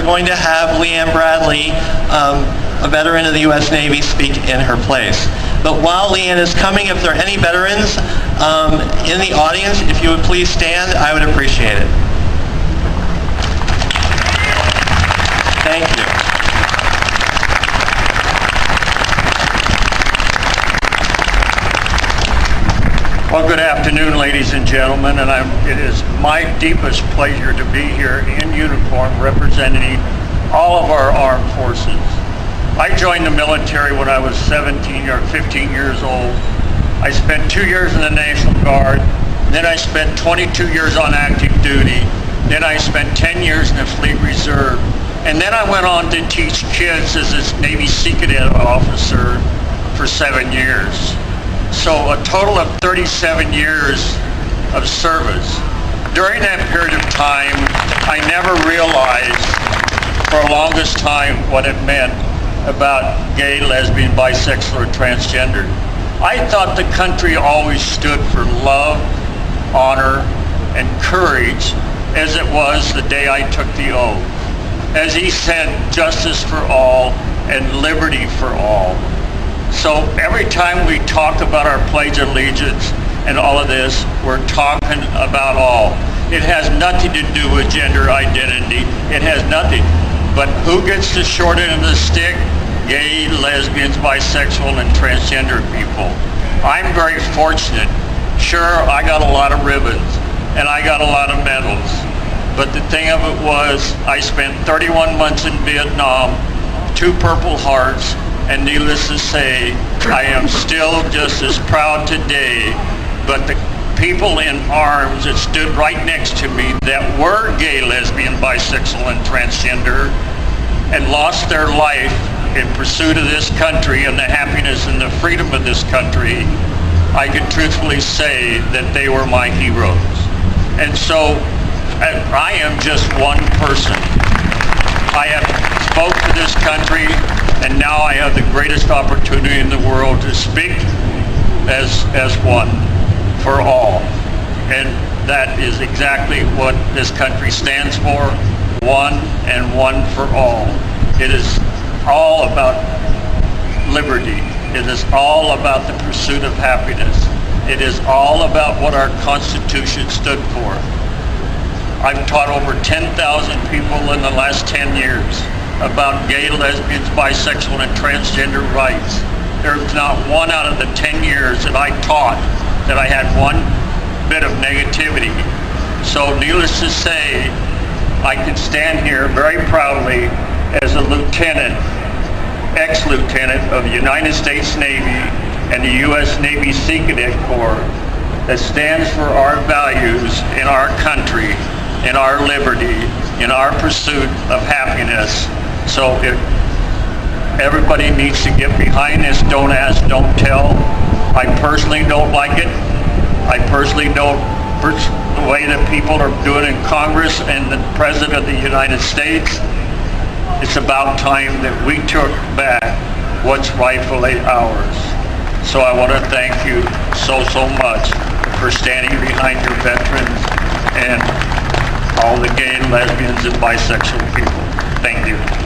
we're going to have Leanna Bradley, a veteran of the U.S. Navy, speak in her place. But while Leanna is coming, if there are any veterans in the audience, if you would please stand, I would appreciate it. Thank you. Well, good afternoon, ladies and gentlemen, and it is my deepest pleasure to be here in uniform representing all of our armed forces. I joined the military when I was 17 or 15 years old. I spent 2 years in the National Guard, then I spent 22 years on active duty, then I spent 10 years in the Fleet Reserve, and then I went on to teach kids as a Navy Sea Cadet officer for 7 years. So a total of 37 years of service. During that period of time, I never realized for the longest time what it meant about gay, lesbian, bisexual, or transgender. I thought the country always stood for love, honor, and courage, as it was the day I took the oath. As he said, justice for all and liberty for all. So every time we talk about our Pledge of Allegiance and all of this, we're talking about all. It has nothing to do with gender identity. It has nothing. But who gets the short end of the stick? Gay, lesbians, bisexual, and transgender people. I'm very fortunate. Sure, I got a lot of ribbons and I got a lot of medals. But the thing of it was, I spent 31 months in Vietnam, 2 Purple Hearts, and needless to say, I am still just as proud today. But the people in arms that stood right next to me that were gay, lesbian, bisexual, and transgender and lost their life in pursuit of this country and the happiness and the freedom of this country, I can truthfully say that they were my heroes. And so I am just one person. I have spoke to this country, and now I have the greatest opportunity in the world to speak as one for all. And that is exactly what this country stands for, one and one for all. It is all about liberty. It is all about the pursuit of happiness. It is all about what our Constitution stood for. I've taught over 10,000 people in the last 10 years about gay, lesbians, bisexual, and transgender rights. There's not one out of the 10 years that I taught that I had one bit of negativity. So needless to say, I can stand here very proudly as a lieutenant, ex-lieutenant of the United States Navy and the U.S. Navy Sea Cadet Corps that stands for our values in our country, in our liberty, in our pursuit of happiness. So if everybody needs to get behind this don't ask, don't tell. I personally don't like it. I personally don't, the way that people are doing in Congress and the President of the United States. It's about time that we took back what's rightfully ours. So I want to thank you so much for standing behind your veterans and all the gay, lesbians, and bisexual people. Thank you.